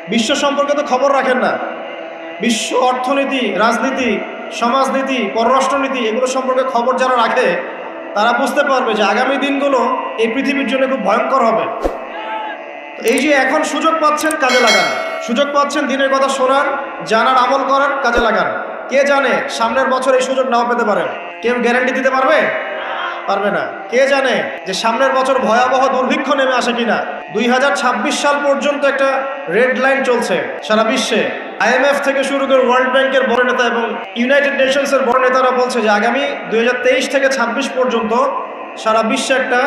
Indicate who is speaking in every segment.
Speaker 1: বিশ্ব সম্পর্কে তো খবর রাখেন না। বিশ্ব অর্থনীতি, রাজনীতি, সমাজনীতি, পররাষ্ট্রনীতি এগুলো সম্পর্কে খবর যারা রাখে তারা বুঝতে পারবে যে আগামী দিনগুলো এই পৃথিবীর জন্য খুব ভয়ঙ্কর হবে। এই যে এখন সুযোগ পাচ্ছেন, কাজে লাগান। সুযোগ পাচ্ছেন দিনের কথা শোনার, জানার, আমল করার, কাজে লাগান। কে জানে সামনের বছর এই সুযোগ নাও পেতে পারেন। কেউ গ্যারান্টি দিতে পারবে? পারবে না। কে জানে যে সামনের বছর ভয়াবহ দুর্ভিক্ষ নেমে আসে কিনা। 2026 সাল পর্যন্ত একটা রেড লাইন চলছে সারা বিশ্বে। IMF থেকে শুরু করে ওয়ার্ল্ড ব্যাংকের বড় নেতা এবং ইউনাইটেড নেশনসের বড় নেতারা বলছে যে আগামী 2023 থেকে 26 পর্যন্ত সারা বিশ্বে একটা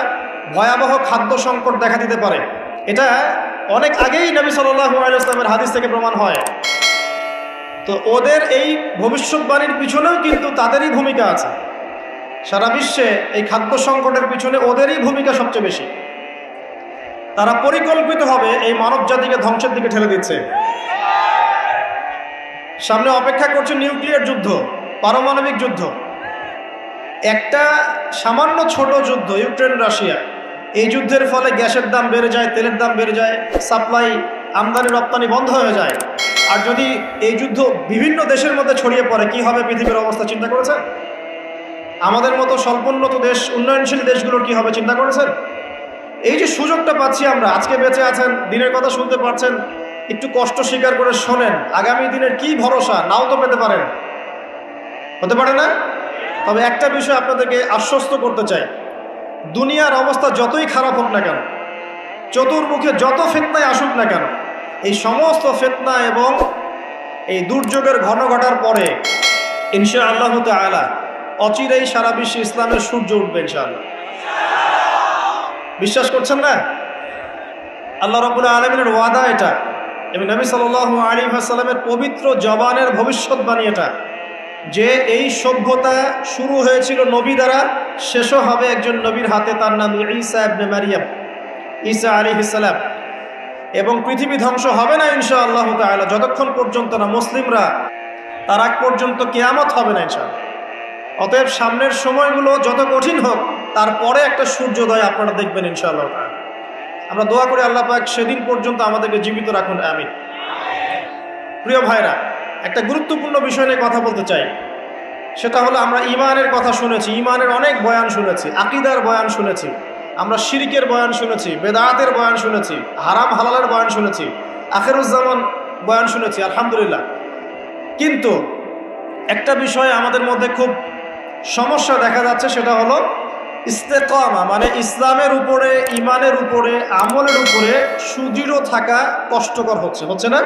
Speaker 1: ভয়াবহ খাদ্য সংকট দেখা দিতে পারে। এটা অনেক আগেই নবী সাল্লাল্লাহু আলাইহি ওয়াসাল্লামের হাদিস থেকে প্রমাণ হয়। তো ওদের এই ভবিষ্যৎবাণীর পিছনেও কিন্তু তাদেরই ভূমিকা আছে। সারা বিশ্বে এই খাদ্য সংকটের পিছনে ওদেরই ভূমিকা সবচেয়ে বেশি। তারা পরিকল্পিতভাবে এই মানব জাতিকে ধ্বংসের দিকে ঠেলে দিচ্ছে। সামনে অপেক্ষা করছে নিউক্লিয়ার যুদ্ধ, পারমাণবিক যুদ্ধ। একটা সামান্য ছোট যুদ্ধ ইউক্রেন রাশিয়া, এই যুদ্ধের ফলে গ্যাসের দাম বেড়ে যায়, তেলের দাম বেড়ে যায়, সাপ্লাই, আমদানি রপ্তানি বন্ধ হয়ে যায়। আর যদি এই যুদ্ধ বিভিন্ন দেশের মধ্যে ছড়িয়ে পড়ে, কি হবে পৃথিবীর অবস্থা চিন্তা করেছেন? আমাদের মতো স্বল্পোন্নত দেশ, উন্নয়নশীল দেশগুলোর কি হবে চিন্তা করেছেন? এই যে সুযোগটা পাচ্ছি আমরা, আজকে বেঁচে আছেন, দিনের কথা শুনতে পারছেন, একটু কষ্ট স্বীকার করে শোনেন। আগামী দিনের কি ভরসা, নাও তো পেতে পারেন, হতে পারে না? তবে একটা বিষয় আপনাদেরকে আশ্বস্ত করতে চাই, দুনিয়ার অবস্থা যতই খারাপ হোক না কেন, চতুর্মুখে যত ফিতনায় আসুক না কেন, এই সমস্ত ফিতনা এবং এই দুর্যোগের ঘন ঘটার পরে ইনশাআল্লাহ তাআলা অচিরেই সারা বিশ্বে ইসলামের সূর্য উঠবে ইনশাআল্লাহ। বিশ্বাস করছেন না? আল্লাহ রাব্বুল আলামিনের ওয়াদা এটা, এবং নবী সাল্লাল্লাহু আলাইহি ওয়াসাল্লামের পবিত্র জবানের ভবিষ্যৎবাণী এটা, যে এই সভ্যতা শুরু হয়েছিল নবী দ্বারা, শেষও হবে একজন নবীর হাতে, তার নাম ঈসা ইবনে মারিয়াম, ঈসা আলাইহিস সালাম। এবং পৃথিবী ধ্বংস হবে না ইনশাআল্লাহ তাআলা যতক্ষণ পর্যন্ত না মুসলিমরা, তার আগ পর্যন্ত কিয়ামত হবে না ইনশাআল্লাহ। অতএব সামনের সময়গুলো যত কঠিন হোক, তারপরে একটা সূর্যোদয় আপনারা দেখবেন ইনশাআল্লাহ তাআলা। আমরা দোয়া করি আল্লাহ পাক সেদিন পর্যন্ত আমাদেরকে জীবিত রাখুন, আমিন। প্রিয় ভাইরা, একটা গুরুত্বপূর্ণ বিষয় নিয়ে কথা বলতে চাই। সেটা হলো, আমরা ইমানের কথা শুনেছি, ইমানের অনেক বয়ান শুনেছি, আকীদার বয়ান শুনেছি, আমরা শিরকের বয়ান শুনেছি, বেদাতের বয়ান শুনেছি, হারাম হালালের বয়ান শুনেছি, আখিরুজ্জামান বয়ান শুনেছি, আলহামদুলিল্লাহ। কিন্তু একটা বিষয় আমাদের মধ্যে খুব সমস্যা দেখা যাচ্ছে, সেটা হলো ইস্তেকামা, মানে ইসলামের উপরে, ইমানের উপরে, আমলের উপরে সুদৃঢ় থাকা কষ্টকর হচ্ছে না?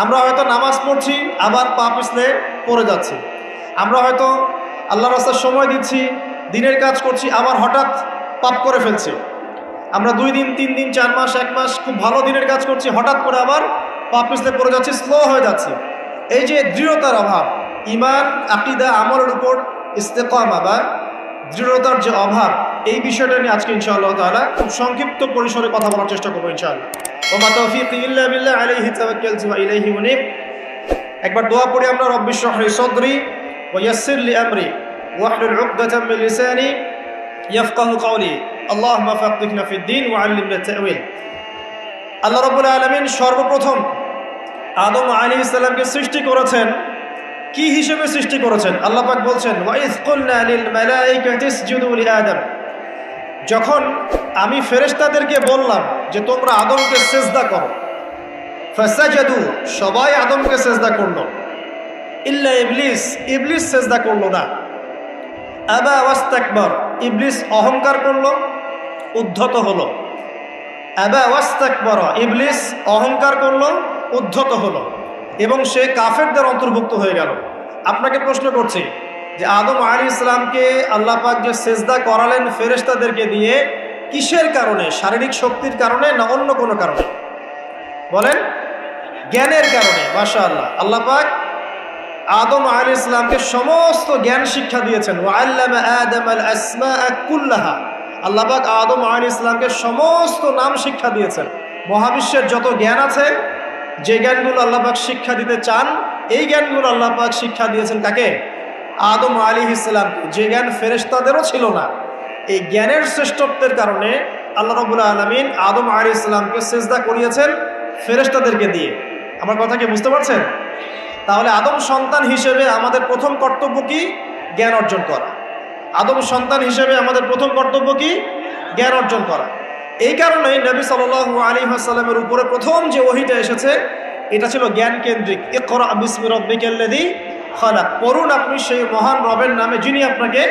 Speaker 1: আমরা হয়তো নামাজ পড়ছি, আবার পা পিছলে পড়ে যাচ্ছি। আমরা হয়তো আল্লাহর রাস্তায় সময় দিচ্ছি, দিনের কাজ করছি, আবার হঠাৎ পাপ করে ফেলছি। আমরা 2 দিন, 3 দিন, 4 মাস, 1 মাস খুব ভালো দিনের কাজ করছি, হঠাৎ করে আবার পা পিছলে পড়ে যাচ্ছি, স্লো হয়ে যাচ্ছে। এই যে দৃঢ়তার অভাব, ইমান, আকীদা, আমলের উপর ইস্তেকামা বা দৃঢ়তার যে অভাব, এই বিষয়টা নিয়ে আজকে ইনশাআল্লাহ তাআলা খুব সংক্ষিপ্ত পরিসরে কথা বলার চেষ্টা করবো ইনশাআল্লাহ। ওমা তাওফীকি ইল্লা বিল্লাহ, আলাইহি তাওয়াক্কালতু ওয়া ইলাইহি উনীব। একবার দোয়া পড়ি আমরা, রব্বি ইশরাহ লি সাদরি ওয়া ইয়াসসির লি আমরি ওয়াহলুল উকদাতাম মিন লিসানি ইয়াফকাহু কওলি আল্লাহুম্মা ফাক্কিহনা ফিদ-দীন ওয়া আল্লিমনা তা'ওয়িল। আল্লাহ রাব্বুল আলামিন সর্বপ্রথম আদম আলাইহিস সালামকে সৃষ্টি করেছেন। কি হিসেবে সৃষ্টি করেছেন? আল্লাহ পাক বলছেন, ওয়া ইয কুলনা লিল মালাইকাতি ইসজুদু লি আদম, যখন আমি ফেরেশতাদেরকে বললাম যে তোমরা আদমকে সিজদা করো, ফাসাজাদু, সবাই আদমকে সিজদা করলো, ইল্লা ইবলিস, ইবলিস সিজদা করলো না। আবা ওয়াস্তাকবার, ইবলিস অহংকার করলো, উদ্ধত হলো। আবা ওয়াস্তাকবার, ইবলিস অহংকার করলো, উদ্ধত হলো, এবং সে কাফেরদের অন্তর্ভুক্ত হয়ে গেল। আপনাকে প্রশ্ন করছি যে আদম আলাইহিস সালামকে আল্লাহ পাক যে সিজদা করালেন ফেরেশতাদেরকে দিয়ে, কিসের কারণে? শারীরিক শক্তির কারণে না অন্য কোনো কারণে? বলেন। জ্ঞানের কারণে। মাশাআল্লাহ, আল্লাহ পাক আদম আলাইহিস সালামকে সমস্ত জ্ঞান শিক্ষা দিয়েছেন। ওয়া আল্লামা আদামাল আসমাআ কুল্লাহা, আল্লাহ পাক আদম আলাইহিস সালামকে সমস্ত নাম শিক্ষা দিয়েছেন। মহাবিশ্বের যত জ্ঞান আছে, যে জ্ঞানগুলো আল্লাহ পাক শিক্ষা দিতে চান, এই জ্ঞানগুলো আল্লাহ পাক শিক্ষা দিয়েছেন কাকে? আদম আলাইহিস সালামকে, যে জ্ঞান ফেরেশতাদেরও ছিল না। এই জ্ঞানের শ্রেষ্ঠত্বের কারণে আল্লাহ রাব্বুল আলামিন আদম আলাইহিস সালামকে সিজদা করিয়েছেন, ফেরেশতাদেরকে দিয়ে। আমার কথা কি বুঝতে পারছেন? তাহলে আদম সন্তান হিসেবে আমাদের প্রথম কর্তব্য কি? জ্ঞান অর্জন করা। আদম সন্তান হিসেবে আমাদের প্রথম কর্তব্য কি? জ্ঞান অর্জন করা। এই কারণেই নবী সাল্লাল্লাহু আলাইহি ওয়াসাল্লামের উপরে প্রথম যে ওহীটা এসেছে এটা ছিল জ্ঞান কেন্দ্রিক। ইকরা বিসমি রাব্বিকাল্লাযী খালাক, পড়ুন আপনি সেই মহান রবের নামে যিনি আপনাকে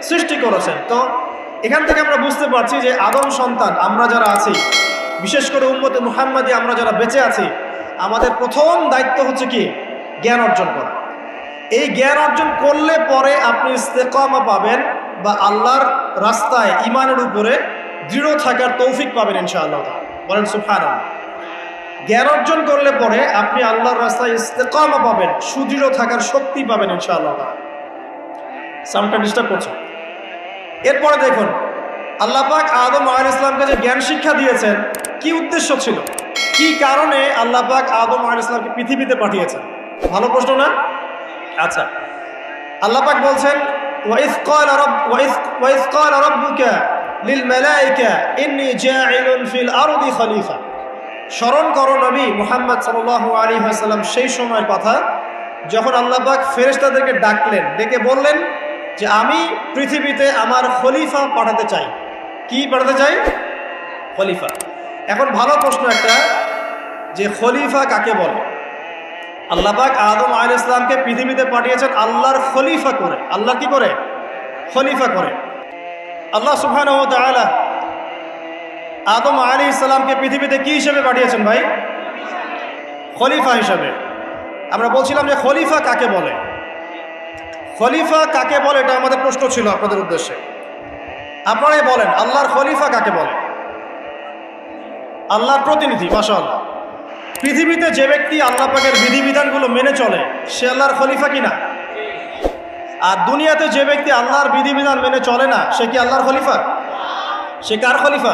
Speaker 1: সৃষ্টি করেছেন। তো এখান থেকে আমরা বুঝতে পারছি যে আদম সন্তান আমরা যারা আছি, বিশেষ করে উম্মতে মুহাম্মাদি আমরা যারা বেঁচে আছি, আমাদের প্রথম দায়িত্ব হচ্ছে কি? জ্ঞান অর্জন করা। এই জ্ঞান অর্জন করলে পরে আপনি ইস্তেকামা পাবেন বা আল্লাহর রাস্তায় ঈমানের উপরে দৃঢ় থাকার তৌফিক পাবেন ইনশাআল্লাহ। বলেন সুবহানাল্লাহ। জ্ঞান অর্জন করলে পরে আপনি আল্লাহর রাস্তায় ইস্তেকামা পাবেন, সুদৃঢ় থাকার শক্তি পাবেন ইনশাআল্লাহ। সাউন্ডটা ডিস্টার্ব করছে। এরপরে দেখুন, আল্লাহ পাক আদম আলাইহিস সালামকে যে জ্ঞান শিক্ষা দিয়েছেন, কি উদ্দেশ্য ছিল, কি কারণে আল্লাহ পাক আদম আলাইহিস সালামকে পৃথিবীতে পাঠিয়েছেন? ভালো প্রশ্ন না? আচ্ছা, আল্লাহ পাক বলছেন ওয়াইজ ক্বালা রাব্বুকা লিল মালায়েকা ইন্নী জাইলুন ফিল আরদি খলিফা। স্মরণ করো নবী মুহাম্মদ সাল্লাল্লাহু আলাইহি ওয়াসাল্লাম সেই সময়ের কথা যখন আল্লাহ পাক ফেরেশতাদেরকে ডাকলেন, ডেকে বললেন যে আমি পৃথিবীতে আমার খলিফা পাঠাতে চাই। কি পাঠাতে চাই? খলিফা। এখন ভালো প্রশ্ন একটা, যে খলিফা কাকে বলে? আল্লাহ পাক আদম আলাইহিস সালামকে পৃথিবীতে পাঠিয়েছেন আল্লাহর খলিফা করে। আল্লাহ কি করে? খলিফা করে। আল্লাহ সুবহানাহু ওয়া তাআলা আদম আলাইহিস সালামকে পৃথিবীতে কি হিসেবে পাঠিয়েছেন ভাই? খলিফা হিসেবে। আমরা বলছিলাম যে খলিফা কাকে বলে? খলিফা কাকে বলে এটা আমাদের প্রশ্ন ছিল আপনাদের উদ্দেশ্যে। আপনারাই বলেন, আল্লাহর খলিফা কাকে বলে? আল্লাহর প্রতিনিধি। মাশাআল্লাহ। পৃথিবীতে যে ব্যক্তি আল্লাহ পাকের বিধিবিধানগুলো মেনে চলে সে আল্লাহর খলিফা কিনা? আর দুনিয়াতে যে ব্যক্তি আল্লাহর বিধিবিধান মেনে চলে না সে কি আল্লাহর খলিফা? সে কার খলিফা?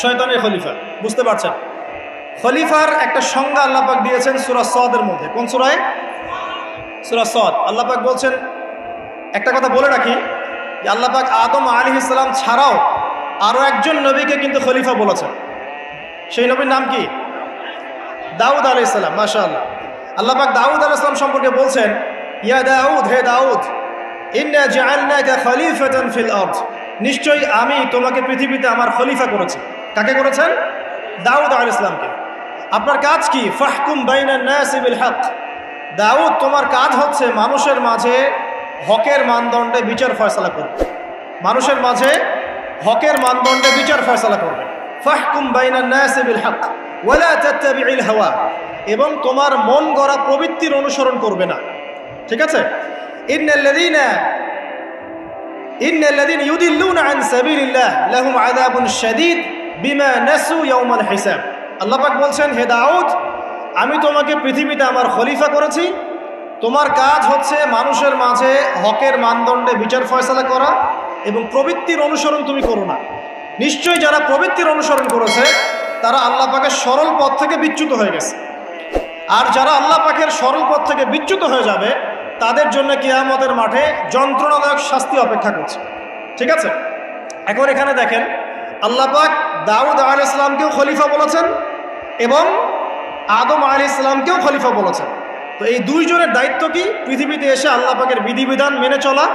Speaker 1: শয়তানের খলিফা। বুঝতে পারছেন? খলিফার একটা সংজ্ঞা আল্লাহ পাক দিয়েছেন সূরা সদের মধ্যে। কোন সূরায়? সূরা সদ। আল্লাহ পাক বলছেন, একটা কথা বলে রাখি যে আল্লাহ পাক আদম আলাইহিস সালাম ছাড়াও আরো একজন নবীকে কিন্তু খলিফা বলেছেন। সেই নবীর নাম কি? দাউদ আলাইহিস সালাম। মাশাআল্লাহ। আল্লাহ পাক দাউদ আলাইহিস সালাম সম্পর্কে বলছেন, ইয়া দাউদ, হে দাউদ, ইন্না জাআলনাকা খলিফাতান ফিল আরদ, নিশ্চয়ই আমি তোমাকে পৃথিবীতে আমার খলিফা করেছি। কাকে করেছেন? দাউদ আলাইহিস সালামকে। আপনার কাজ কি? ফাহকুম বাইনান নাসি বিল হক, দাউদ তোমার কাজ হচ্ছে মানুষের মাঝে হকের মানদণ্ডে বিচার ফয়সালা করবে। মানুষের মাঝে হকের মানদণ্ডে বিচার ফয়সালা করবে। ফাহকুম বাইনান নাসি বিল হক ওয়ালা তাত্তাবিউল হাওয়া, এবং তোমার মন গড়া প্রবৃত্তির অনুসরণ করবে না। ঠিক আছে? ইন্নাল্লাযীনা ইউদিল্লুনা আন সাবিলিল্লাহ লাহুম আযাবুন শাদীদ বিমা নাসু ইয়াউমাল হিসাব। আল্লাহ পাক বলছেন, হে দাউদ, আমি তোমাকে পৃথিবীতে আমার খলিফা করেছি, তোমার কাজ হচ্ছে মানুষের মাঝে হকের মানদণ্ডে বিচার ফয়সালা করা এবং প্রবৃত্তির অনুসরণ তুমি করো না। নিশ্চয়ই যারা প্রবৃত্তির অনুসরণ করেছে তারা আল্লাহ পাকের সরল পথ থেকে বিচ্যুত হয়ে গেছে। আর যারা আল্লাহ পাকের সরল পথ থেকে বিচ্যুত হয়ে যাবে তাদের জন্য কিয়ামতের মাঠে যন্ত্রণাদায়ক শাস্তি অপেক্ষা করছে। ঠিক আছে? এখন এখানে দেখেন, আল্লাহ পাক দাউদ আলাইহিস সালামকেও খলিফা বলেছেন এবং আদম আলাইহিস সালামকেও খলিফা বলেছেন। তো এই দুইজনের দায়িত্ব কি? পৃথিবীতে এসে আল্লাহ পাকের বিধিবিধান মেনে চলা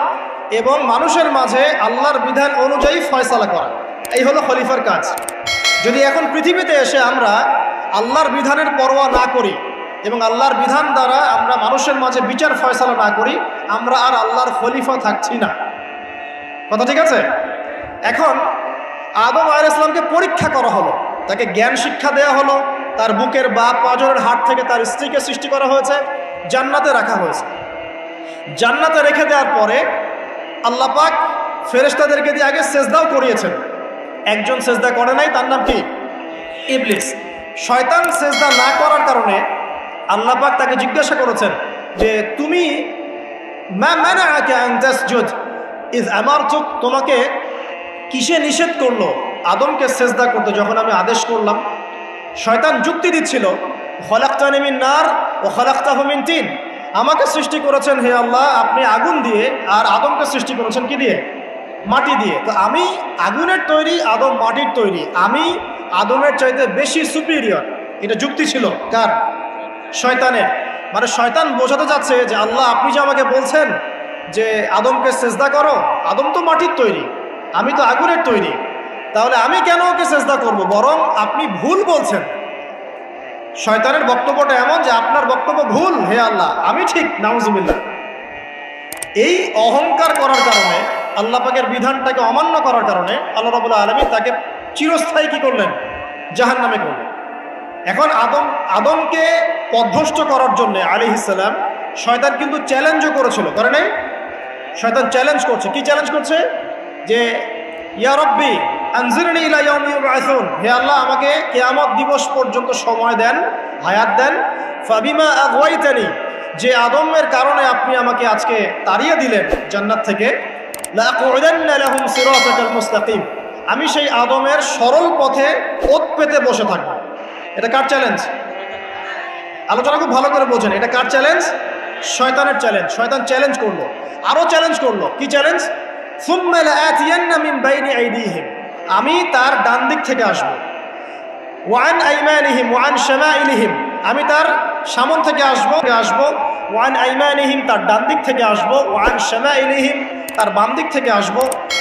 Speaker 1: এবং মানুষের মাঝে আল্লাহর বিধান অনুযায়ী ফয়সালা করা। এই হলো খলিফার কাজ। যদি এখন পৃথিবীতে এসে আমরা আল্লাহর বিধানের পরোয়া না করি এবং আল্লাহর বিধান দ্বারা আমরা মানুষের মাঝে বিচার ফয়সালা না করি, আমরা আর আল্লাহর খলিফা থাকছি না। কথা ঠিক আছে? এখন আদম আলাইহিস সালামকে পরীক্ষা করা হলো, তাকে জ্ঞান শিক্ষা দেওয়া হলো, তার বুকের বাপ পাঁজরের হাট থেকে তার স্ত্রীকে সৃষ্টি করা হয়েছে, জান্নাতে রাখা হয়েছে। জান্নাতে রেখে দেওয়ার পরে আল্লাহ পাক ফেরেশতাদেরকে দিয়ে আগে সেজদাও করিয়েছেন। একজন সেজদা করে নাই, তার নাম কি? ইবলিস। শয়তান সেজদা না করার কারণে আল্লাহ পাক তাকে জিজ্ঞাসা করেছেন যে তুমি মা মানাআকা আন তাসজুদ ইয আমারতুক, তোমাকে কিসে নিষেধ করলো আদমকে সেজদা করতে যখন আমি আদেশ করলাম? শয়তান যুক্তি দিচ্ছিল, খলাকতানি মিন নার ওয়া খলাকতাহু মিন তিন, আমাকে সৃষ্টি করেছেন হে আল্লাহ আপনি আগুন দিয়ে, আর আদমকে সৃষ্টি করেছেন কি দিয়ে? মাটি দিয়ে। তো আমি আগুনের তৈরি, আদম মাটির তৈরি, আমি আদমের চাইতে বেশি সুপিরিয়র। এটা যুক্তি ছিল কার? শয়তানের। মানে শয়তান বোঝাতে যাচ্ছে যে আল্লাহ আপনি যে আমাকে বলছেন যে আদমকে সেজদা করো, আদম তো মাটির তৈরি, আমি তো আগুনের তৈরি, তাহলে আমি কেন ওকে সেজদা করব? বরং আপনি ভুল বলছেন। শয়তানের বক্তব্যটা এমন যে আপনার বক্তব্য ভুল, হে আল্লাহ আমি ঠিক, নাউজুবিল্লাহ। এই অহংকার করার কারণে, আল্লাহ পাকের বিধানটাকে অমান্য করার কারণে আল্লাহ রাব্বুল আলামিন তাকে চিরস্থায়ী কি করলেন? জাহান্নামে করলেন। এখন আদমকে পথভ্রষ্ট করার জন্য আলাইহিস সালাম শয়তান কিন্তু চ্যালেঞ্জও করেছিল, করে নাই? শয়তান চ্যালেঞ্জ করছে। কি চ্যালেঞ্জ করছে? যে ইয়া রব্বি আনজিরনি ইলা ইয়াউমি ইউবআসুন, হে আল্লাহ আমাকে কিয়ামত দিবস পর্যন্ত সময় দেন, হায়াত দেন। ফাবিমা আগওয়াইতানি, যে আদমের কারণে আপনি আমাকে আজকে তাড়িয়ে দিলেন জান্নাত থেকে, লাআকুদান্না লাহুম সিরাতাকাল মুস্তাকিম, আমি সেই আদমের সরল পথে ওত পেতে বসে থাকব। এটা কার চ্যালেঞ্জ? আলোচনা খুব ভালো করে বোঝেন। এটা কার চ্যালেঞ্জ? শয়তানের চ্যালেঞ্জ। শয়তান চ্যালেঞ্জ করলো, আরো চ্যালেঞ্জ করলো। কি চ্যালেঞ্জ? সুম্মা লাআতিয়ান্না মিন বাইনি আইদিহিম, আমি তার ডান দিক থেকে আসব। ওয়ান আইমানিহিম ওয়ান শামাইলিহিম, আমি তার সামন থেকে আসব। ওয়ান আইমানিহিম, তার ডান দিক থেকে আসব। ওয়ান শামাইলিহিম, তার বাম দিক থেকে আসব।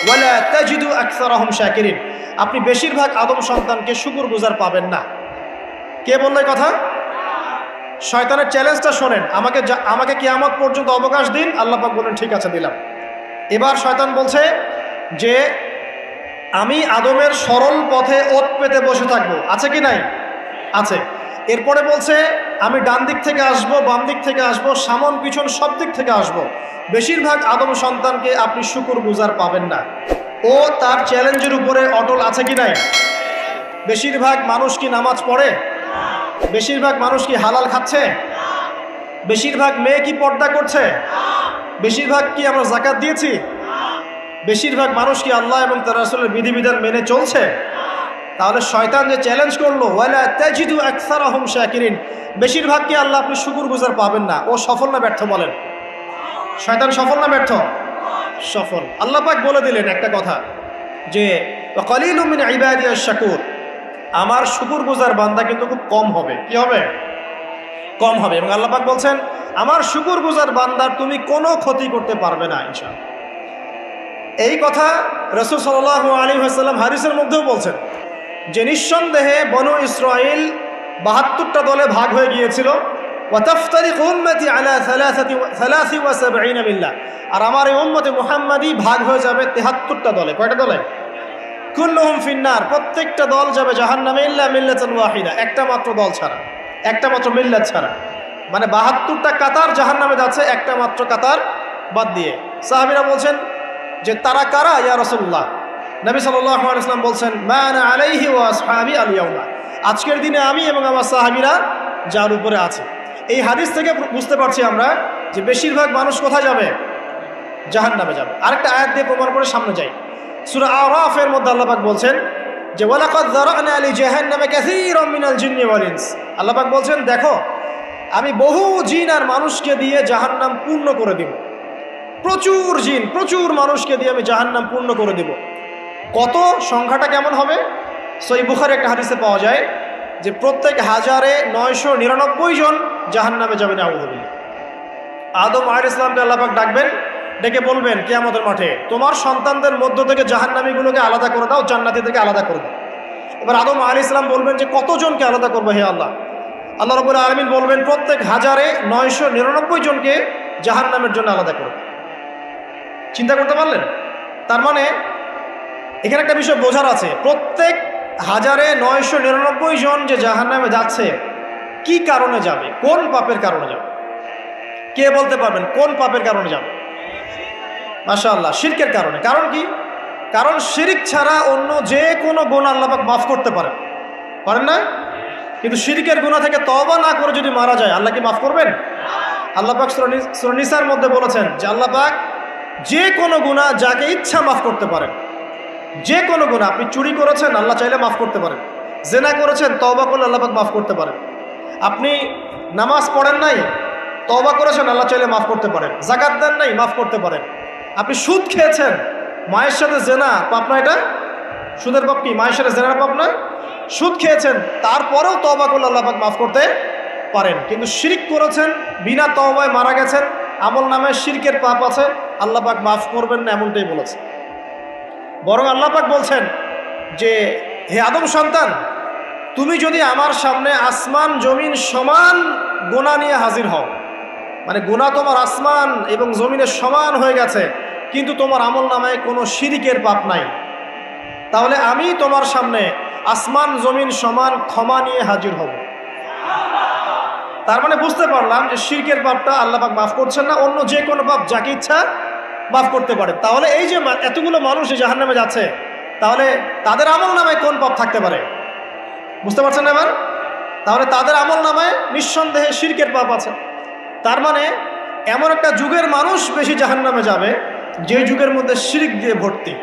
Speaker 1: ওয়ালা তাজিদু আকসারাহুম শাকিরিন, আপনি বেশিরভাগ আদম সন্তানকে শুকরগুজার পাবেন না। কে বলল এই কথা? শয়তানের চ্যালেঞ্জটা শোনেন। আমাকে কিয়ামত পর্যন্ত অবকাশ দিন। আল্লাহ পাক বলেন ঠিক আছে দিলাম। এবার শয়তান বলছে যে আমি আদমের সরল পথে ওত পেতে বসে থাকবো। আছে কি নাই? আছে। এরপরে বলছে আমি ডান দিক থেকে আসব, বাম দিক থেকে আসব, সামন পিছন সব দিক থেকে আসব। বেশিরভাগ আদম সন্তানকে আপনি শুকরগুজার পাবেন না। ও তার চ্যালেঞ্জের উপরে অটল আছে কি নাই? বেশিরভাগ মানুষ কি নামাজ পড়ে? বেশিরভাগ মানুষ কি হালাল খাচ্ছে? বেশিরভাগ মেয়ে কি পর্দা করছে? বেশিরভাগ কি আমরা যাকাত দিয়েছি? বেশিরভাগ মানুষ কি আল্লাহ এবং তার রাসূলের বিধিবিধান মেনে চলছে? তাহলে শয়তান যে চ্যালেঞ্জ করলো ওয়ালা তাজিদু আকসারাহুম শাকিরিন, বেশিরভাগ কি আল্লাহ আপনি শুকরগুজার পাবেন না। ও সফল না ব্যর্থ বলেন? শয়তান সফল না ব্যর্থ? সফল। আল্লাহ পাক বলে দিলেন একটা কথা যে ওয়াকালিলুম মিন ইবাদিয়াশ শাকুর, আমার শুকরগুজার বান্দা কিন্তু খুব কম হবে। কি হবে? কম হবে। এবং আল্লাহ পাক বলছেন আমার শুকরগুজার বান্দার তুমি কোনো ক্ষতি করতে পারবে না ইনশাআল্লাহ। এই কথা রাসূল সাল্লাল্লাহু আলাইহি ওয়াসাল্লাম হাদিসের মধ্যেও বলছেন যে নিঃসন্দেহে বনু ইসরাইল ৭২টা দলে ভাগ হয়ে গিয়েছিল। ওয়াতাফতারিকু উম্মতি আলা 73 মিল্লাহ, আর আমার এই উম্মতে মুহাম্মাদি ভাগ হয়ে যাবে ৭৩টা দলে। কয়টা দলে? কুল্লুহুম ফিন্নার, প্রত্যেকটা দল যাবে জাহান্নামে ইল্লা মিল্লাতান ওয়াহিদা, একটা মাত্র দল ছাড়া, একটা মাত্র মিল্লাত ছাড়া। মানে ৭২টা কাতার জাহান্নামে যাচ্ছে, একটা মাত্র কাতার বাদ দিয়ে। সাহাবীরা বলছেন যে তারা কারা ইয়া রাসূলুল্লাহ? নবী সাল্লাল্লাহু আলাইহি ওয়াসাল্লাম বলছেন মা আনা আলাইহি ওয়া আসহাবি আল ইয়াউমা, আজকের দিনে আমি এবং আমার সাহাবীরা যার উপরে আছে। এই হাদিস থেকে বুঝতে পারছি আমরা যে বেশিরভাগ মানুষ কোথায় যাবে? জাহান্নামে যাবে। আরেকটা আয়াত দিয়ে প্রমাণ করে সামনে যাই। সূরা আরাফের মধ্যে আল্লাহ পাক বলছেন যে ওয়ালাকাদ যারানা লি জাহান্নামা কাসীরাম মিনাল জিন্নি ওয়াল ইনস, আল্লাহ পাক বলছেন দেখো আমি বহু জিন আর মানুষকে দিয়ে জাহান্নাম পূর্ণ করে দিব। প্রচুর জিন, প্রচুর মানুষকে দিয়ে আমি জাহান্নাম পূর্ণ করে দিব। কত? সংখ্যাটা কেমন হবে? সহিহ বুখারী একটা হাদিসে পাওয়া যায় যে প্রত্যেক ১,৯৯৯ জন জাহান্নামে যাবে। নাউযুবিল্লাহ। আদম আলাইহিস সালামকে আল্লাহ পাক ডাকবেন, ডেকে বলবেন কিয়ামতের মাঠে তোমার সন্তানদের মধ্য থেকে জাহান্নামীগুলোকে আলাদা করে দাও, জান্নাতীদেরকে আলাদা করে দাও। এবার আদম আলাইহিস সালাম বলবেন যে কতজনকে আলাদা করবো হে আল্লাহ? আল্লাহ রাব্বুল আলামিন বলবেন প্রত্যেক ১,৯৯৯ জনকে জাহান্নামের জন্য আলাদা করবে। চিন্তা করতে পারলেন? তার মানে এখানে একটা বিষয় বোঝার আছে, প্রত্যেক ১,৯৯৯ জন যে জাহান্নামে যাচ্ছে কি কারণে যাবে? কোন পাপের কারণে যাবে? কে বলতে পারবেন কোন পাপের কারণে যাবে? মাশাআল্লাহ, শিরকের কারণে। কারণ কি? কারণ শিরক ছাড়া অন্য যে কোনো গুনাহ আল্লাহ পাক মাফ করতে পারেন, পারেন না? কিন্তু শিরকের গুনাহ থেকে তওবা না করে যদি মারা যায় আল্লাহ কি মাফ করবেন? আল্লাহ পাক সূরা নিসার মধ্যে বলেছেন যে আল্লাহ পাক যে কোনো গুনাহ যাকে ইচ্ছা মাফ করতে পারেন। যে কোনো গুনাহ, আপনি চুরি করেছেন আল্লাহ চাইলে মাফ করতে পারেন, জেনা করেছেন তওবা করলে আল্লাহ পাক মাফ করতে পারেন, আপনি নামাজ পড়েন নাই তওবা করেছেন আল্লাহ চাইলে মাফ করতে পারেন, যাকাত দেন নাই মাফ করতে পারেন, আপনি সুদ খেয়েছেন, মায়ের সাথে জেনা পাপ না? এটা সুদের পাপ কি? মায়ের সাথে জেনার পাপ না? সুদ খেয়েছেন, তারপরেও তওবা করলে আল্লাহ পাক মাফ করতে পারেন। কিন্তু শিরক করেছেন, বিনা তওবায় মারা গেছেন, আমল নামায় শিরকের পাপ আছে, আল্লাহ পাক মাফ করবেন না এমনটাই বলেছে। বরং আল্লাহ পাক বলছেন যে হে আদম সন্তান, তুমি যদি আমার সামনে আসমান জমিন সমান গুনাহ নিয়ে হাজির হও, মানে গুনাহ তোমার আসমান এবং জমিনের সমান হয়ে গেছে, কিন্তু তোমার আমল নামায় কোনো শিরকের পাপ নাই, তাহলে আমি তোমার সামনে আসমান জমিন সমান ক্ষমা নিয়ে হাজির হব। তার মানে বুঝতে পারলাম যে শিরকের পাপটা আল্লাহ পাক মাফ করছেন না, অন্য যে কোনো পাপ যাকে ইচ্ছা মাফ করতে পারে। তাহলে এই যে এতগুলো মানুষ জাহান্নামে যাচ্ছে, তাহলে তাদের আমল নামায় কোন পাপ থাকতে পারে? বুঝতে পারছেন না এবার? তাহলে তাদের আমল নামায় নিঃসন্দেহে শিরকের পাপ আছে। তার মানে এমন একটা যুগের মানুষ বেশি জাহান্নামে যাবে যে যুগের মধ্যে শিরক দিয়ে ভর্তি।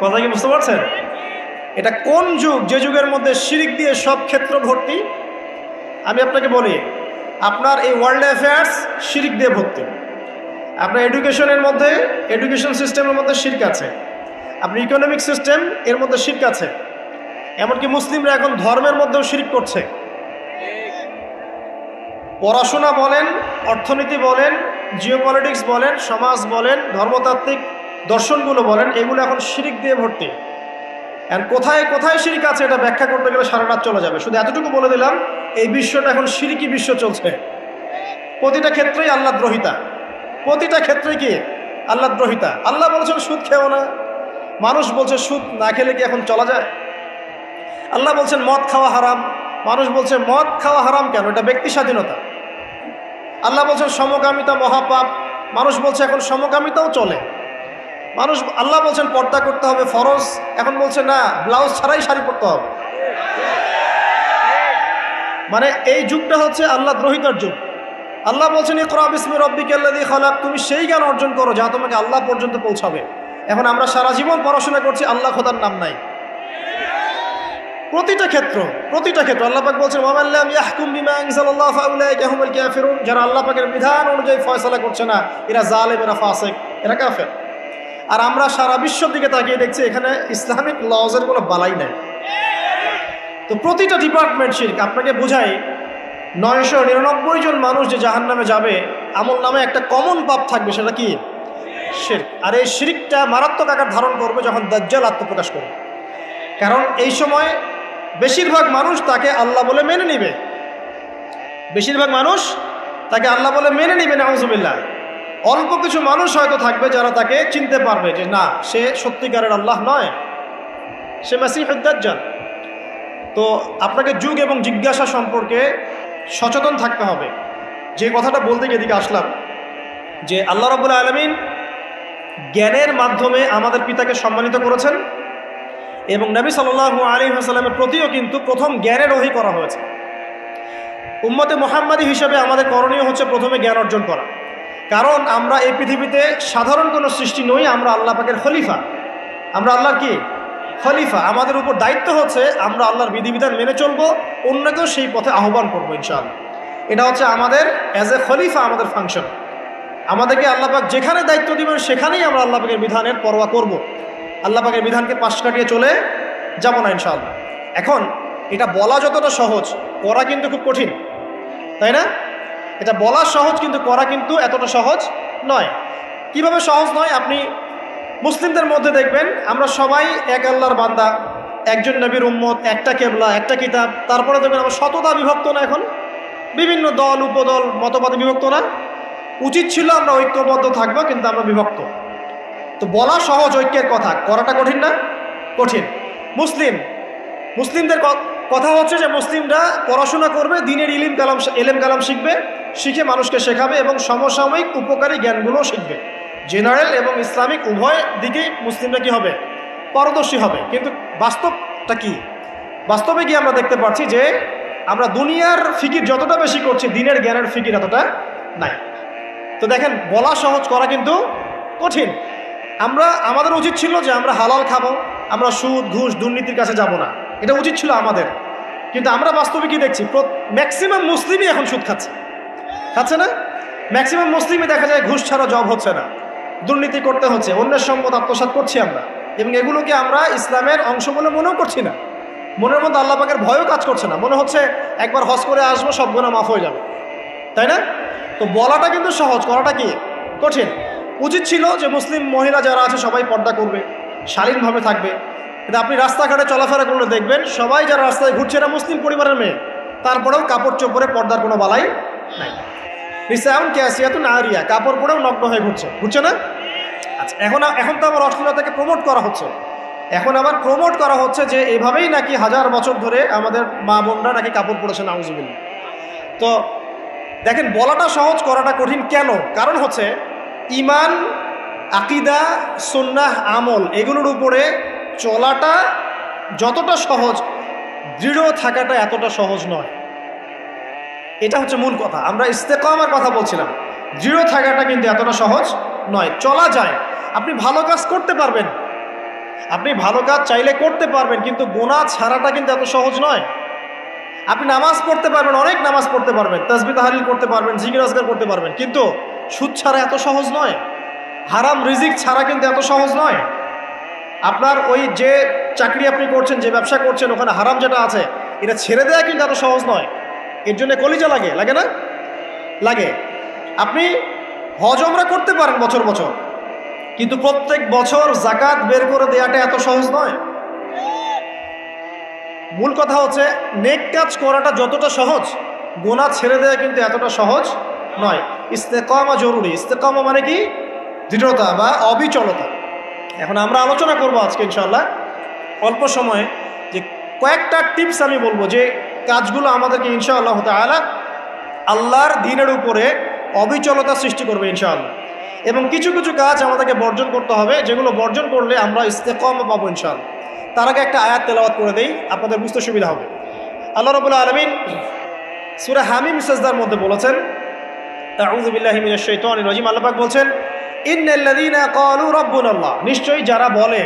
Speaker 1: কথা কি বুঝতে পারছেন? এটা কোন যুগ যে যুগের মধ্যে শিরক দিয়ে সব ক্ষেত্র ভর্তি? আমি আপনাকে বলি, আপনার এই ওয়ার্ল্ড অ্যাফেয়ার্স শিরক দিয়ে ভর্তি। আপনার এডুকেশনের মধ্যে, এডুকেশন সিস্টেমের মধ্যে শিরক আছে। আপনার ইকোনমিক সিস্টেম, এর মধ্যে শিরক আছে। এমনকি মুসলিমরা এখন ধর্মের মধ্যেও শিরক করছে। পড়াশোনা বলেন, অর্থনীতি বলেন, জিওপলিটিক্স বলেন, সমাজ বলেন, ধর্মতাত্ত্বিক দর্শনগুলো বলেন, এগুলো এখন শিরক দিয়ে ভর্তি। আর কোথায় কোথায় শিরক আছে এটা ব্যাখ্যা করতে গেলে সারা রাত চলে যাবে। শুধু এতটুকু বলে দিলাম, এই বিশ্বটা এখন শিরকি বিশ্ব চলছে। প্রতিটা ক্ষেত্রেই আল্লাহদ্রোহিতা, প্রতিটা ক্ষেত্রে কি আল্লাহদ্রোহিতা। আল্লাহ বলছেন সুদ খেও না, মানুষ বলছে সুদ না খেলে কি এখন চলা যায়? আল্লাহ বলছেন মদ খাওয়া হারাম, মানুষ বলছে মদ খাওয়া হারাম কেন, এটা ব্যক্তি স্বাধীনতা। আল্লাহ বলছেন সমকামিতা মহাপাপ, মানুষ বলছে এখন সমকামিতাও চলে। মানুষ, আল্লাহ বলছেন পর্দা করতে হবে ফরজ, এখন বলছে না ব্লাউজ ছাড়াই শাড়ি পরতে হবে। মানে এই যুগটা হচ্ছে আল্লাহদ্রোহিতার যুগ। আল্লাহ বলছেন ইকরা বিসমি রাব্বিকাল্লাযী খালাক, তুমি সেই জ্ঞান অর্জন করো যা তোমাকে আল্লাহ পর্যন্ত পৌঁছাবে। এখন আমরা সারা জীবন পড়াশোনা করছি, আল্লাহ খোদার নাম নাই। প্রতিটা ক্ষেত্র আল্লাহ পাক বলছেন ওয়া মান লাম ইয়াহকুম বিমা আনজালাল্লাহু ফাউলাইকা হুমুল কাফিরুন, যারা আল্লাহ পাকের বিধান অনুযায়ী ফয়সালা করছে না, এরা জালেম, এরা ফাসিক, এরা কাফের। আর আমরা সারা বিশ্বের দিকে তাকিয়ে দেখছি এখানে ইসলামিক লজের কোনো বালাই নাই। তো প্রতিটা ডিপার্টমেন্ট শিরক। আপনাকে বোঝাই 999 জন মানুষ যে জাহান্নামে যাবে, আমল নামে একটা কমন পাপ থাকবে, সেটা কি? শিরক। আর এই শিরকটা মারাত্মক আকার ধারণ করবে যখন দাজ্জাল আত্মপ্রকাশ করবে। কারণ এই সময় বেশিরভাগ মানুষ তাকে আল্লাহ বলে মেনে নিবে, বেশিরভাগ মানুষ তাকে আল্লাহ বলে মেনে নিবে, নাউজুবিল্লাহ। অল্প কিছু মানুষ হয়তো থাকবে যারা তাকে চিনতে পারবে যে না, সে সত্যিকারের আল্লাহ নয়, সে মাসীহুদ দাজ্জাল। তো আপনাকে যুগ এবং জিজ্ঞাসা সম্পর্কে সচেতন থাকতে হবে। যে কথাটা বলতে গিয়ে এদিকে আসলাম, যে আল্লাহ রাব্বুল আলামিন জ্ঞানের মাধ্যমে আমাদের পিতাকে সম্মানিত করেছেন এবং নবী সাল্লাল্লাহু আলাইহি ওয়াসাল্লামের প্রতিও কিন্তু প্রথম জ্ঞানের ওহী করা হয়েছে। উম্মতে মুহাম্মাদি হিসেবে আমাদের করণীয় হচ্ছে প্রথমে জ্ঞান অর্জন করা। কারণ আমরা এই পৃথিবীতে সাধারণ কোনো সৃষ্টি নই, আমরা আল্লাহ পাকের খলিফা। আমরা আল্লাহর কি খলিফা। আমাদের উপর দায়িত্ব হচ্ছে আমরা আল্লাহর বিধিবিধান মেনে চলবো, অন্যকেও সেই পথে আহ্বান করবো ইনশাআল্লাহ। এটা হচ্ছে আমাদের অ্যাজ এ খলিফা আমাদের ফাংশন। আমাদেরকে আল্লাহ পাক যেখানে দায়িত্ব দিবেন সেখানেই আমরা আল্লাহ পাকের বিধানের পরোয়া করব। আল্লাহ পাকের বিধানকে পাশ কাটিয়ে চলে যাব না ইনশাআল্লাহ। এখন এটা বলা যতটা সহজ, করা কিন্তু খুব কঠিন, তাই না? এটা বলা সহজ, কিন্তু করা কিন্তু এতটা সহজ নয়। কিভাবে সহজ নয়? আপনি মুসলিমদের মধ্যে দেখবেন আমরা সবাই এক আল্লাহর বান্দা, একজন নবীর উম্মত, একটা কেবলা, একটা কিতাব। তারপরে দেখবেন আমরা শততা বিভক্ত না, এখন বিভিন্ন দল উপদল মতবাদে বিভক্ত না। উচিত ছিল আমরা ঐক্যবদ্ধ থাকবো, কিন্তু আমরা বিভক্ত। তো বলা সহজ ঐক্যের কথা, করাটা কঠিন না? কঠিন। মুসলিমদের কথা হচ্ছে যে মুসলিমরা পড়াশোনা করবে, দিনের এলেম কালাম শিখবে, শিখে মানুষকে শেখাবে এবং সমসাময়িক উপকারী জ্ঞানগুলোও শিখবে। জেনারেল এবং ইসলামিক উভয় দিকেই মুসলিমরা কি হবে? পারদর্শী হবে। কিন্তু বাস্তবটা কি? বাস্তবে কি আমরা দেখতে পাচ্ছি যে আমরা দুনিয়ার ফিকির যতটা বেশি করছি, দিনের জ্ঞানের ফিকির এতটা নাই। তো দেখেন, বলা সহজ, করা কিন্তু কঠিন। আমাদের উচিত ছিল যে আমরা হালাল খাবো, আমরা সুদ ঘুষ দুর্নীতির কাছে যাব না, এটা উচিত ছিল আমাদের। কিন্তু আমরা বাস্তবে কি দেখছি? ম্যাক্সিমাম মুসলিমই এখন সুদ খাচ্ছে না? ম্যাক্সিমাম মুসলিমই দেখা যায় ঘুষ ছাড়া জব হচ্ছে না, দুর্নীতি করতে হচ্ছে, অন্যের সম্পদ আত্মসাৎ করছি আমরা, এবং এগুলোকে আমরা ইসলামের অংশ বলে মনেও করছি না। মনের মধ্যে আল্লাহ পাকের ভয়ও কাজ করছে না, মনে হচ্ছে একবার হজ করে আসবো, সব গুনাহ মাফ হয়ে যাবে, তাই না? তো বলাটা কিন্তু সহজ, করাটা কি কঠিন। উচিত ছিল যে মুসলিম মহিলা যারা আছে সবাই পর্দা করবে, শালীনভাবে থাকবে। কিন্তু আপনি রাস্তাঘাটে চলাফেরা করলে দেখবেন সবাই যারা রাস্তায় ঘুরছে এরা মুসলিম পরিবারের মেয়ে, তারপরেও কাপড় চোপড়ে পর্দার কোনো বালাই নাই। নিসাউন কাসিয়াতুন আরিয়া, কাপড় পরেও নগ্ন হয়ে ঘুরছে না? আচ্ছা, এখন তো আবার অশ্লীলতাকে প্রমোট করা হচ্ছে, এখন আবার প্রমোট করা হচ্ছে যে এভাবেই নাকি হাজার বছর ধরে আমাদের মা বোনরা নাকি কাপড় পরেছে, নাউজুবিল্লাহ। তো দেখেন, বলাটা সহজ, করাটা কঠিন কেন? কারণ হচ্ছে ঈমান, আকীদা, সুন্নাহ, আমল এগুলোর উপরে চলাটা যতটা সহজ, দৃঢ় থাকাটা এতটা সহজ নয়। এটা হচ্ছে মূল কথা। আমরা ইস্তেকামার কথা বলছিলাম, দৃঢ় থাকাটা কিন্তু এতটা সহজ নয়। চলা যায়, আপনি ভালো কাজ করতে পারবেন, আপনি ভালো কাজ চাইলে করতে পারবেন, কিন্তু গুনাহ ছাড়াটা কিন্তু এত সহজ নয়। আপনি নামাজ পড়তে পারবেন, অনেক নামাজ পড়তে পারবেন, তাসবিহ তাহলিল করতে পারবেন, জিকির আজকার করতে পারবেন, কিন্তু সুদ ছাড়া এত সহজ নয়, হারাম রিজিক ছাড়া কিন্তু এত সহজ নয়। আপনার ওই যে চাকরি আপনি করছেন, যে ব্যবসা করছেন, ওখানে হারাম যেটা আছে এটা ছেড়ে দেওয়া কিন্তু এত সহজ নয়। এর জন্য কলিজা লাগে, লাগে না? লাগে। আপনি হজ ওমরা করতে পারেন বছর বছর, কিন্তু প্রত্যেক বছর যাকাত বের করে দেওয়াটা এত সহজ নয়। মূল কথা হচ্ছে নেক কাজ করাটা যতটা সহজ, গুনাহ ছেড়ে দেওয়া কিন্তু এতটা সহজ নয়। ইস্তেকামা জরুরি। ইস্তেকামা মানে কি? দৃঢ়তা বা অবিচলতা। এখন আমরা আলোচনা করব আজকে ইনশাআল্লাহ অল্প সময়ে, যে কয়েকটা টিপস আমি বলবো যে কাজগুলো আমাদেরকে ইনশাআল্লাহ তাআলা আল্লাহর দ্বীনের উপরে অবিচলতা সৃষ্টি করবে ইনশাআল্লাহ। এবং কিছু কিছু কাজ আমাদেরকে বর্জন করতে হবে, যেগুলো বর্জন করলে আমরা ইস্তেকামা পাবো ইনশাআল্লাহ। তার আগে একটা আয়াত তেলাওয়াত করে দেই, আপনাদের বুঝতে সুবিধা হবে। আল্লাহ রাব্বুল আলামিন সূরা হামিম সাজদার মধ্যে বলেছেন, আউযু বিল্লাহি মিনাশ শাইতানির রাজিম, আল্লাহ পাক বলছেন, ইন্নাল্লাযীনা ক্বালু রাব্বুনাল্লাহ, নিশ্চয়ই যারা বলে,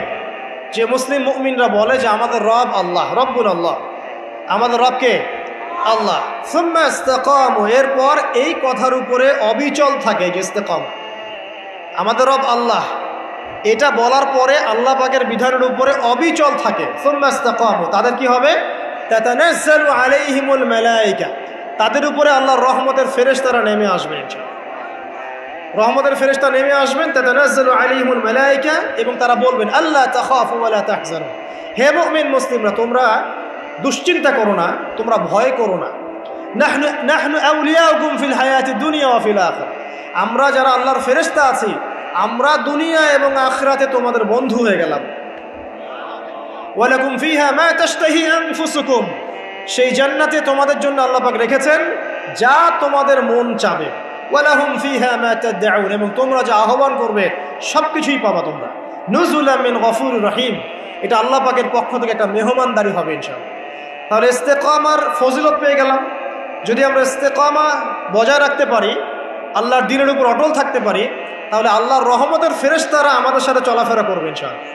Speaker 1: যে মুসলিম মুমিনরা বলে যে আমাদের রব আল্লাহ, রব্বুনাল্লাহ, আমাদের রব কে? আল্লাহ। সুম্মা ইসতাকামু, এরপর এই কথার উপরে অবিচল থাকে, যে ইস্তেকামা, আমাদের রব আল্লাহ, এটা বলার পরে আল্লাহ পাকের বিধানের উপরে অবিচল থাকে। সুম্মা ইসতাকামু, তাদের কি হবে? তাতানাজ্জালু আলাইহিমুল মালায়েকা, তাদের উপরে আল্লাহর রহমতের ফেরেশতারা নেমে আসবেন ইনশাআল্লাহ। রহমতের ফেরেশতা নেমে আসবেন, তাতানাজ্জালু আলাইহিমুল মালায়েকা, এবং তারা বলবেন, আল্লাহ তাখাফু ওয়া লা তাহজানু, হে মুমিন মুসলিমরা, তোমরা দুশ্চিন্তা করো না, তোমরা ভয় করো না। নাহনু আউলিয়াউকুম ফিল হায়াতিদ দুনিয়া ওয়া ফিল আখিরাহ, আমরা যারা আল্লাহর ফেরেশতা আছি, আমরা দুনিয়া এবং আখিরাতে তোমাদের বন্ধু হয়ে গেলাম। ওয়া লাকুম ফিহা মা তাশতাহি আনফুসুকুম, সেই জান্নাতে তোমাদের জন্য আল্লাহ পাক রেখেছেন যা তোমাদের মন চাবে। ওয়া লাহুম ফিহা মা তাদউন, এবং তোমরা যা আহ্বান করবে সবকিছুই পাবা তোমরা। নুজুলাম মিন গফুরির রহিম, এটা আল্লাহ পাকের পক্ষ থেকে একটা মেহমানদারি হবে ইনশাআল্লাহ। তাহলে ইস্তেকামার ফজিলত পেয়ে গেলাম। যদি আমরা ইস্তেকামা বজায় রাখতে পারি, আল্লাহর দ্বীনের উপর অটল থাকতে পারি, তাহলে আল্লাহর রহমতের ফেরেশতারা আমাদের সাথে চলাফেরা করবে ইনশাআল্লাহ।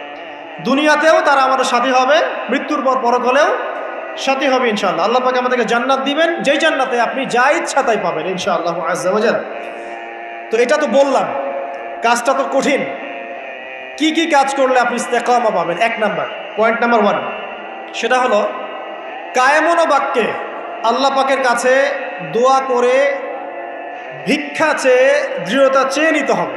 Speaker 1: দুনিয়াতেও তারা আমাদের সাথী হবে, মৃত্যুর পর পরকালেও সাথী হবে ইনশাআল্লাহ। আল্লাহ পাক আমাদেরকে জান্নাত দিবেন, যেই জান্নাতে আপনি যা ইচ্ছা তাই পাবেন ইনশাআল্লাহ আযজা ওয়া জাল। তো এটা তো বললাম, কাজটা তো কঠিন। কি কি কাজ করলে আপনি ইস্তেকামা পাবেন? এক নাম্বার, পয়েন্ট নাম্বার 1, সেটা হলো কায়েমন বাক্যে আল্লাহ পাকের কাছে দোয়া করে, ভিক্ষা চেয়ে, দৃঢ়তা চেয়ে নিতে হবে।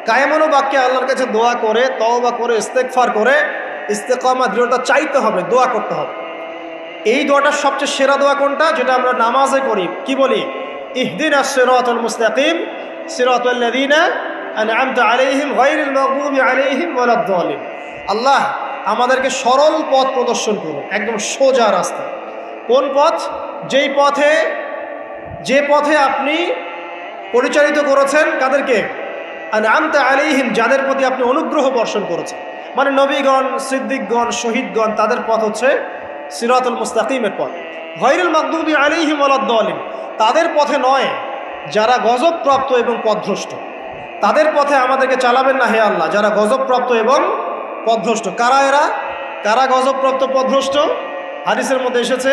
Speaker 1: কায়েমন বাক্যে আল্লাহর কাছে দোয়া করে, তওবা করে, ইস্তেগফার করে ইস্তেকামা, দৃঢ়তা চাইতে হবে, দোয়া করতে হবে। এই দোয়াটার সবচেয়ে সেরা দোয়া কোনটা? যেটা আমরা নামাজে করি। কি বলি? ইহদিনাস সিরাতাল মুস্তাকিম সিরাতাল্লাযীনা আনআমতা আলাইহিম গায়রিল মাগদুবি আলাইহিম ওয়ালাদ দালিন। আল্লাহ আমাদেরকে সরল পথ প্রদর্শন করুন, একদম সোজা রাস্তা। কোন পথ? যে পথে আপনি পরিচালিত করেছেন কাদেরকে? আনআমতা আলাইহিম, যাদের প্রতি আপনি অনুগ্রহ বর্ষণ করেছেন, মানে নবীগণ, সিদ্দিকগণ, শহীদগণ, তাদের পথ হচ্ছে সিরাতুল মুস্তাকিমের পথ। গায়রিল মাগদুবি আলাইহিম ওয়ালাদ দালিন, তাদের পথে নয় যারা গজবপ্রাপ্ত এবং পথভ্রষ্ট। তাদের পথে আমাদেরকে চালাবেন না হে আল্লাহ, যারা গজবপ্রাপ্ত এবং পথভ্রষ্ট। কারা এরা? কারা গজবপ্রাপ্ত পথভ্রষ্ট? হাদিসের মধ্যে এসেছে,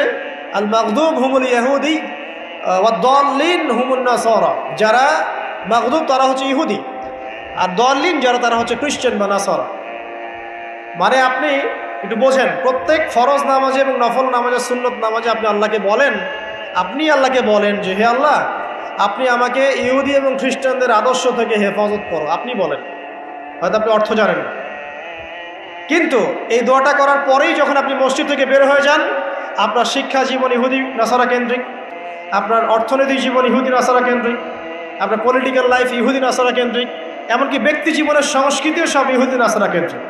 Speaker 1: আল মাগদুব হুমুল ইয়াহুদি ওয়াদ দাল্লিন হুমুন নাসারা, যারা মাগদুব তারা হচ্ছে ইহুদি, আর দাল্লিন যারা তারা হচ্ছে খ্রিস্টান বা নাসারা। মানে আপনি একটু বোঝেন, প্রত্যেক ফরজ নামাজে এবং নফল নামাজে, সুন্নত নামাজে আপনি আল্লাহকে বলেন যে হে আল্লাহ, আপনি আমাকে ইহুদি এবং খ্রিস্টানদের আদর্শ থেকে হেফাজত করো। আপনি বলেন, হয়তো আপনি অর্থ জানেন না, কিন্তু এই দোয়াটা করার পরেই যখন আপনি মসজিদ থেকে বের হয়ে যান, আপনার শিক্ষা জীবন ইহুদি নাসারা কেন্দ্রিক, আপনার অর্থনৈতিক জীবন ইহুদি নাসারা কেন্দ্রিক, আপনার পলিটিক্যাল লাইফ ইহুদি নাসারা কেন্দ্রিক, এমনকি ব্যক্তি জীবনের সংস্কৃতিও সব ইহুদি নাসারা কেন্দ্রিক।